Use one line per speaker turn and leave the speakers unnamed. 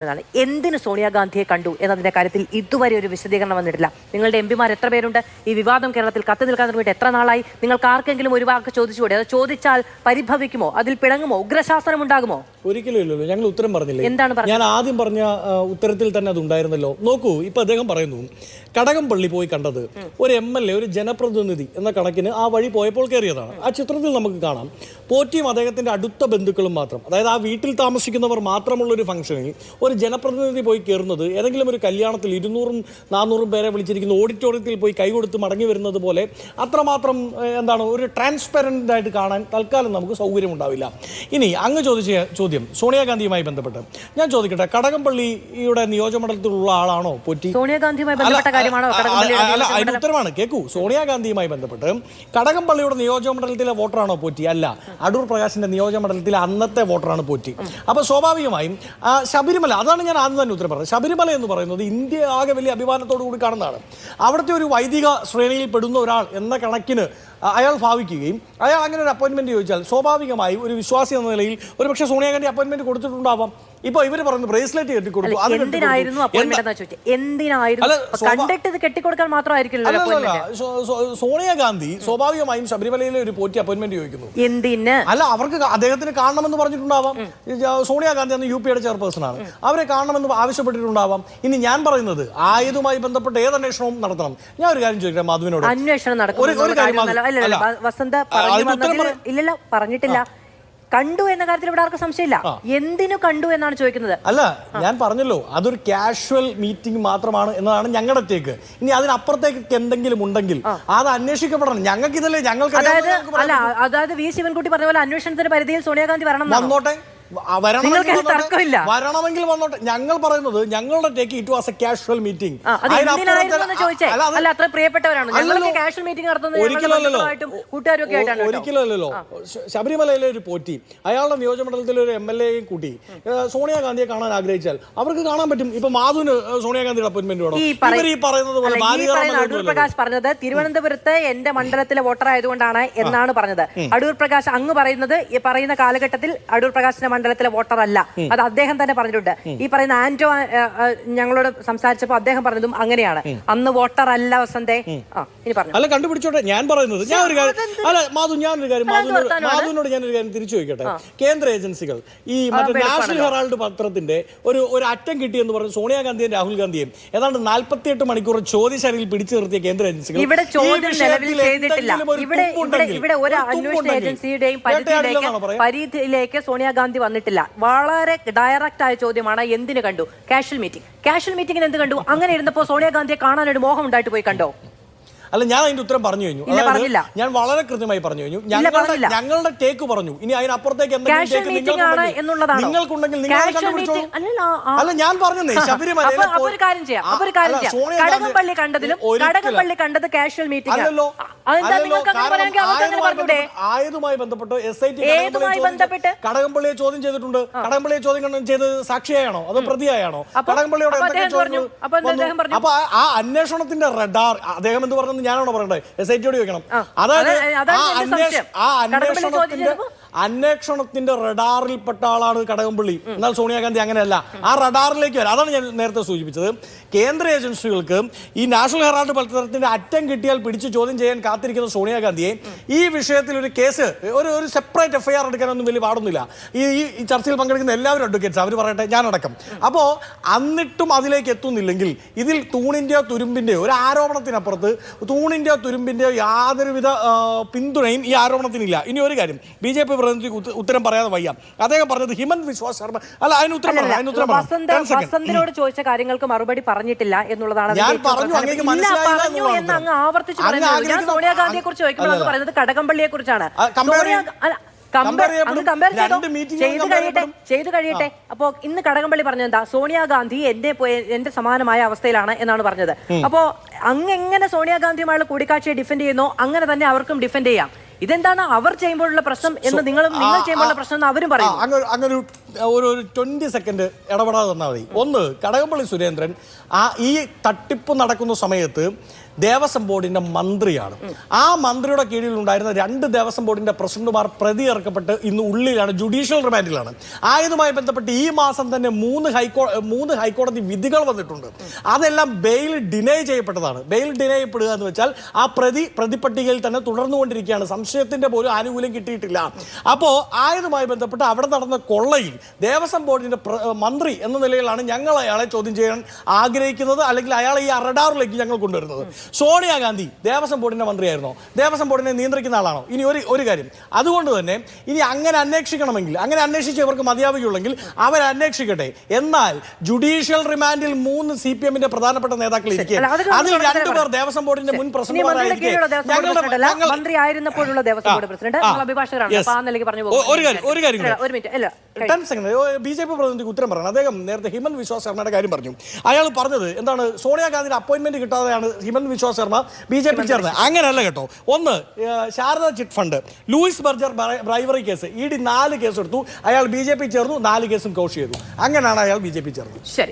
എന്തിന് സോണിയാഗാന്ധിയെ കണ്ടു എന്നതിന്റെ കാര്യത്തിൽ ഇതുവരെ ഒരു വിശദീകരണം വന്നിട്ടില്ല. നിങ്ങളുടെ എംപിമാർ എത്ര പേരുണ്ട്? ഈ വിവാദം കേരളത്തിൽ കത്തി നിൽക്കാൻ തുടങ്ങിയിട്ട് എത്ര നാളായി? നിങ്ങൾക്ക് ആർക്കെങ്കിലും ഒരു വാക്ക് ചോദിച്ചുകൂടെ? അത് ചോദിച്ചാൽ പരിഭവിക്കുമോ? അതിൽ പിണങ്ങുമോ? ഉഗ്രശാസനം ഉണ്ടാകുമോ?
ഒരിക്കലും ഇല്ലല്ലോ. ഞങ്ങൾ ഉത്തരം പറഞ്ഞില്ലേ?
എന്താണ് പറഞ്ഞത്?
ഞാൻ ആദ്യം പറഞ്ഞ ഉത്തരത്തിൽ തന്നെ അത് ഉണ്ടായിരുന്നല്ലോ. നോക്കൂ, ഇപ്പൊ അദ്ദേഹം പറയുന്നു കടകംപള്ളി പോയി കണ്ടത് ഒരു MLA, ഒരു ജനപ്രതിനിധി എന്ന കണക്കിന് ആ വഴി പോയപ്പോൾ കയറിയതാണ്. ആ ചിത്രത്തിൽ നമുക്ക് കാണാം പോറ്റിയും അദ്ദേഹത്തിന്റെ അടുത്ത ബന്ധുക്കളും മാത്രം, അതായത് ആ വീട്ടിൽ താമസിക്കുന്നവർ മാത്രമുള്ള ഒരു ഫംഗ്ഷനിൽ ഒരു ജനപ്രതിനിധി പോയി കയറുന്നത് ഏതെങ്കിലും ഒരു കല്യാണത്തിൽ 200-400 പേരെ വിളിച്ചിരിക്കുന്ന ഓഡിറ്റോറിയത്തിൽ പോയി കൈകൊടുത്ത് മടങ്ങി വരുന്നത് പോലെ അത്രമാത്രം ഒരു ട്രാൻസ്പെറൻ്റ് ആയിട്ട് കാണാൻ തൽക്കാലം നമുക്ക് സൗകര്യമുണ്ടാവില്ല. ഇനി അങ്ങ് ചോദിച്ച ചോദ്യം സോണിയാഗാന്ധിയുമായി ബന്ധപ്പെട്ട് ഞാൻ ചോദിക്കട്ടെ, കടകംപള്ളിയുടെ നിയോജകമണ്ഡലത്തിലുള്ള ആളാണോ പോറ്റി?
സോണിയാഗാന്ധിയുമായി ബന്ധപ്പെട്ട കാര്യമാണോ?
അല്ല, അതിന് ഉത്തരമാണ്. കേൾക്കൂ, സോണിയാഗാന്ധിയുമായി ബന്ധപ്പെട്ട് കടകംപള്ളിയുടെ നിയോജകമണ്ഡലത്തിലെ വോട്ടറാണോ പോറ്റി? അല്ല, അടൂർ പ്രകാശിന്റെ നിയോജകമണ്ഡലത്തിലെ അന്നത്തെ വോട്ടറാണ് പോറ്റി. അപ്പൊ സ്വാഭാവികമായും ശബരിമല, അതാണ് ഞാൻ ആദ്യം തന്നെ ഉത്തരം പറഞ്ഞത്. ശബരിമല എന്ന് പറയുന്നത് ഇന്ത്യ ആകെ വലിയ അഭിമാനത്തോടു കൂടി കാണുന്നതാണ്. അവിടുത്തെ ഒരു വൈദിക ശ്രേണിയിൽ പെടുന്ന ഒരാൾ എന്ന കണക്കിന് അയാൾ ഭാവിക്കുകയും അയാൾ അങ്ങനെ ഒരു അപ്പോയിന്റ്മെന്റ് ചോദിച്ചാൽ സ്വാഭാവികമായി ഒരു വിശ്വാസി എന്ന നിലയിൽ ഒരു പക്ഷേ സോണിയാഗാന്ധി അപ്പോയിന്റ്മെന്റ് കൊടുത്തിട്ടുണ്ടാവാം. ഇപ്പൊ ഇവർ പറയുന്നു ബ്രേസ്ലെറ്റ് കെട്ടിക്കൊടുക്കും. സോണിയാഗാന്ധി സ്വാഭാവികമായും ശബരിമലയിലെ ഒരു പോറ്റി അപ്പോയിന്റ്മെന്റ് ചോദിക്കുന്നു.
എന്തിന്?
അല്ല, അവർക്ക് അദ്ദേഹത്തിന് കാണണമെന്ന് പറഞ്ഞിട്ടുണ്ടാവാം. സോണിയാഗാന്ധി അന്ന് UP യുടെ ചെയർപേഴ്സൺ ആണ്, അവരെ കാണണമെന്ന് ആവശ്യപ്പെട്ടിട്ടുണ്ടാവാം. ഇനി ഞാൻ പറയുന്നത് ആയതുമായി ബന്ധപ്പെട്ട ഏത് അന്വേഷണവും നടത്തണം. ഞാൻ ഒരു കാര്യം ചോദിക്കട്ടെ മാധുവിനോട്.
അന്വേഷണം പറഞ്ഞിട്ടില്ല. കണ്ടു എന്ന കാര്യത്തിൽ ഇവിടെ ആർക്കും സംശയമില്ല. എന്തിനു കണ്ടു എന്നാണ് ചോദിക്കുന്നത്.
അല്ല, ഞാൻ പറഞ്ഞല്ലോ അതൊരു കാഷ്വൽ മീറ്റിംഗ് മാത്രമാണ് എന്നതാണ് ഞങ്ങളുടെ ടേക്ക്. ഇനി അതിനപ്പുറത്തേക്ക് എന്തെങ്കിലും ഉണ്ടെങ്കിൽ അത് അന്വേഷിക്കപ്പെടണം. ഞങ്ങൾക്ക് ഇതല്ലേ, ഞങ്ങൾക്ക്
അതായത് വി ശിവൻകുട്ടി പറഞ്ഞ പോലെ അന്വേഷണത്തിന്റെ പരിധിയിൽ സോണിയാഗാന്ധി വന്നോട്ടെ,
വരണമെങ്കിൽ വന്നോട്ടെ. ഞങ്ങൾ പറയുന്നത് ഞങ്ങളുടെ take it was a casual meeting. ഒരിക്കലല്ലോ. ശബരിമലയിലെ ഒരു പോറ്റി അയാളുടെ നിയോജകമണ്ഡലത്തിലെ ഒരു MLA-യും കൂട്ടി സോണിയാഗാന്ധിയെ കാണാൻ ആഗ്രഹിച്ചാൽ അവർക്ക് കാണാൻ പറ്റും. ഇപ്പൊ മാധുവിന് സോണിയാഗാന്ധിയുടെ അപ്പോയിന്റ്മെന്റ് വേണം. ഈ പറയുന്നത് പോലെ
അടൂർ പ്രകാശ് പറഞ്ഞത് തിരുവനന്തപുരത്ത് എന്റെ മണ്ഡലത്തിലെ വോട്ടർ ആയതുകൊണ്ടാണ് എന്നാണ് പറഞ്ഞത്. അടൂർ പ്രകാശ് അങ്ങ് പറയുന്ന കാലഘട്ടത്തിൽ അടൂർ പ്രകാശിന്റെ മണ്ഡലത്തിലെ വോട്ടർ അല്ല, അത് അദ്ദേഹം തന്നെ പറഞ്ഞിട്ടുണ്ട്. ഈ പറയുന്ന ആന്റോ ഞങ്ങളോട് സംസാരിച്ചപ്പോൾ അദ്ദേഹം പറഞ്ഞതും അങ്ങനെയാണ്. അന്ന് വോട്ടർ അല്ല വസന്തേ. ഇനി പറഞ്ഞു.
അല്ല, കണ്ടുപിടിച്ചോട്ടെ. ഞാൻ പറയുന്നത് ഞാനൊരു കാര്യം തിരിച്ചു ചോദിക്കട്ടെ. കേന്ദ്ര ഏജൻസികൾ ഈ മറ്റേ നാഷണൽ ഹെറാൾഡ് പത്രത്തിന്റെ ഒരു അറ്റം കിട്ടിയെന്ന് പറഞ്ഞു സോണിയാഗാന്ധിയും രാഹുൽ ഗാന്ധിയും ഏതാണ്ട് 48 മണിക്കൂർ ചോദ്യശാലയിൽ പിടിച്ചു നിർത്തിയ കേന്ദ്ര ഏജൻസികൾ
ഇവിടെ ചോദ്യം നിലവിൽ ചെയ്തിട്ടില്ല. ഇവിടെ ഒരു അന്വേഷണ ഏജൻസിയുടെയും പരിധിയിലേക്ക് സോണിയാഗാന്ധി വന്നിട്ടില്ല. വളരെ ഡയറക്റ്റ് ആയ ചോദ്യമാണ്. എന്തിനു കണ്ടു? കാഷ്വൽ മീറ്റിംഗിന് എന്ത് കണ്ടു? അങ്ങനെ ഇരുന്നപ്പോൾ സോണിയാഗാന്ധിയെ കാണാൻ ഒരു മോഹം ഉണ്ടായിട്ട് പോയി കണ്ടോ?
അല്ല, ഞാൻ അതിന്റെ ഉത്തരം പറഞ്ഞു കഴിഞ്ഞു. ഞാൻ വളരെ കൃത്യമായി പറഞ്ഞു കഴിഞ്ഞു. ഞങ്ങളുടെ ടേക്ക് പറഞ്ഞു. ഇനി അതിനപ്പുറത്തേക്ക് നിങ്ങൾക്കുണ്ടെങ്കിൽ അല്ല, ഞാൻ പറഞ്ഞേ ശബരിമല
കടകംപള്ളി കണ്ടത് കാഷ്വൽ മീറ്റിംഗ് അല്ലല്ലോ.
ആയതുമായി ബന്ധപ്പെട്ട് SIT കടകംപള്ളിയെ ചോദ്യം ചെയ്തിട്ടുണ്ട്. കടകംപള്ളിയെ ചോദ്യം ചെയ്ത് സാക്ഷിയായാണോ അതോ പ്രതിയായാണോ? കടകംപള്ളിയോട് അപ്പൊ ആ അന്വേഷണത്തിന്റെ റഡാർ അദ്ദേഹം എന്ത് പറഞ്ഞു ഞാനാണോ പറയണ്ടേ? SIT-യോട് ചോദിക്കണം. അതായത് അന്വേഷണത്തിന്റെ റഡാറിൽപ്പെട്ട ആളാണ് കടകംപള്ളി. എന്നാൽ സോണിയാഗാന്ധി അങ്ങനെയല്ല. ആ റഡാറിലേക്ക് വരാം. അതാണ് ഞാൻ നേരത്തെ സൂചിപ്പിച്ചത്. കേന്ദ്ര ഏജൻസികൾക്ക് ഈ നാഷണൽ ഹെറാൾഡ് പത്രത്തിന്റെ അറ്റം കിട്ടിയാൽ പിടിച്ച് ചോദ്യം ചെയ്യാൻ കാത്തിരിക്കുന്ന സോണിയാഗാന്ധിയെ ഈ വിഷയത്തിൽ ഒരു കേസ് ഒരു സെപ്പറേറ്റ് FIR എടുക്കാനൊന്നും വലിയ പാടൊന്നുമില്ല. ഈ ചർച്ചയിൽ പങ്കെടുക്കുന്ന എല്ലാവരും അഡ്വക്കേറ്റ്സ്, അവർ പറയട്ടെ, ഞാനടക്കം. അപ്പോൾ എന്നിട്ടും അതിലേക്ക് എത്തുന്നില്ലെങ്കിൽ ഇതിൽ തൂണിന്റെയോ തുരുമ്പിന്റെയോ ഒരു ആരോപണത്തിനപ്പുറത്ത് തൂണിന്റെയോ തുരുമ്പിന്റെയോ യാതൊരുവിധ പിന്തുണയും ഈ ആരോപണത്തിനില്ല. ഇനി ഒരു കാര്യം, BJP പ്രതിനിധിക്ക് ഉത്തരം പറയാതെ വയ്യ. അദ്ദേഹം പറഞ്ഞത് ഹിമന്ത് വിശ്വാസ് ശർമ്മ അല്ല, അതിന് ഉത്തരം
വസന്തിനോട് ചോദിച്ച കാര്യങ്ങൾക്ക് മറുപടി പറഞ്ഞിട്ടില്ല എന്നുള്ളതാണ്.
ഞാൻ പറഞ്ഞു, അങ്ങേക്ക് മനസ്സിലായില്ല.
ആവർത്തിച്ചു സോണിയാഗാന്ധിയെ കുറിച്ച് ചോദിക്കുമ്പോൾ പറയുന്നത് കടകംപള്ളിയെ കുറിച്ചാണ്. ചെയ്തു കഴിയട്ടെ. അപ്പോ ഇന്ന് കടകംപള്ളി പറഞ്ഞത് എന്താ? സോണിയാഗാന്ധി എന്റെ സമാനമായ അവസ്ഥയിലാണ് എന്നാണ് പറഞ്ഞത്. അപ്പോ അങ്ങെങ്ങനെ സോണിയാഗാന്ധിയുമായുള്ള കൂടിക്കാഴ്ചയെ ഡിഫെൻഡ് ചെയ്യുന്നോ അങ്ങനെ തന്നെ അവർക്കും ഡിഫെൻഡ് ചെയ്യാം. ഇതെന്താണ് അവർ ചെയ്യുമ്പോഴുള്ള പ്രശ്നം എന്ന് നിങ്ങൾ ചെയ്യുമ്പോഴുള്ള പ്രശ്നം എന്ന് അവരും പറയും.
അങ്ങനെ ഒരു 20 സെക്കൻഡ് ഇടപെടാതെ തന്നാൽ മതി. ഒന്ന്, കടകംപള്ളി സുരേന്ദ്രൻ ഈ തട്ടിപ്പ് നടക്കുന്ന സമയത്ത് ദേവസ്വം ബോർഡിന്റെ മന്ത്രിയാണ്. ആ മന്ത്രിയുടെ കീഴിൽ ഉണ്ടായിരുന്ന 2 ദേവസ്വം ബോർഡിന്റെ പ്രസിഡന്റുമാർ പ്രതി ചേർക്കപ്പെട്ട് ഇന്ന് ഉള്ളിലാണ്, ജുഡീഷ്യൽ റിമാൻഡിലാണ്. ആയതുമായി ബന്ധപ്പെട്ട് ഈ മാസം തന്നെ 3 ഹൈക്കോടതി വിധികൾ വന്നിട്ടുണ്ട്. അതെല്ലാം ബെയിൽ ഡിനൈ ചെയ്യപ്പെട്ടതാണ്. ബെയിൽ ഡിനൈ ചെയ്യപ്പെടുക എന്ന് വെച്ചാൽ ആ പ്രതിപട്ടികയിൽ തന്നെ തുടർന്നുകൊണ്ടിരിക്കുകയാണ്, സംശയത്തിന്റെ പോലും ആനുകൂല്യം കിട്ടിയിട്ടില്ല. അപ്പോൾ ആയതുമായി ബന്ധപ്പെട്ട് അവിടെ നടന്ന കൊള്ളയിൽ ദേവസ്വം ബോർഡിന്റെ മന്ത്രി എന്ന നിലയിലാണ് ഞങ്ങൾ അയാളെ ചോദ്യം ചെയ്യാൻ ആഗ്രഹിക്കുന്നത്, അല്ലെങ്കിൽ അയാളെ ഈ റഡാറിലേക്ക് ഞങ്ങൾ കൊണ്ടുവരുന്നത്. സോണിയാഗാന്ധി ദേവസ്വം ബോർഡിന്റെ മന്ത്രിയായിരുന്നോ? ദേവസ്വം ബോർഡിനെ നിയന്ത്രിക്കുന്ന ആളാണോ? ഇനി ഒരു കാര്യം, അതുകൊണ്ട് തന്നെ ഇനി അങ്ങനെ അന്വേഷിക്കണമെങ്കിൽ, അങ്ങനെ അന്വേഷിച്ച് ഇവർക്ക് മതിയാവുകയുള്ളെങ്കിൽ അവർ അന്വേഷിക്കട്ടെ. എന്നാൽ ജുഡീഷ്യൽ റിമാൻഡിൽ 3 CPM-ന്റെ പ്രധാനപ്പെട്ട നേതാക്കൾ ഇരിക്കെ, അതിൽ 2 പേർ ദേവസ്വം ബോർഡിന്റെ മുൻ പ്രസിഡന്റുമാരായിരിക്കെ
മന്ത്രി ആയിരുന്നപ്പോഴുള്ള ദേവസ്വം ബോർഡ് പ്രസിഡന്റ് അഭിഭാഷകരാണ്.
ഒരു കാര്യം BJP പ്രതിനിധിക്ക് ഉത്തരം പറയണം. അദ്ദേഹം നേരത്തെ ഹിമന്ത് വിശ്വ ശർമ്മയുടെ കാര്യം പറഞ്ഞു. അയാൾ പറഞ്ഞത് എന്താണ്, സോണിയാഗാന്ധിയുടെ അപ്പോയിന്റ്മെന്റ് കിട്ടാതെയാണ് ഹിമന്ത് വിശ്വ ശർമ്മ BJP ചേർന്നത്. അങ്ങനെയല്ല കേട്ടോ. ഒന്ന്, Saradha chit fund, Louis Berger bribery case, ED 4 case എടുത്തു. അയാൾ BJP ചേർന്നു, 4 കേസും കോഷ് ചെയ്തു. അങ്ങനെയാണ് അയാൾ BJP ചേർന്നത്.
ശരി.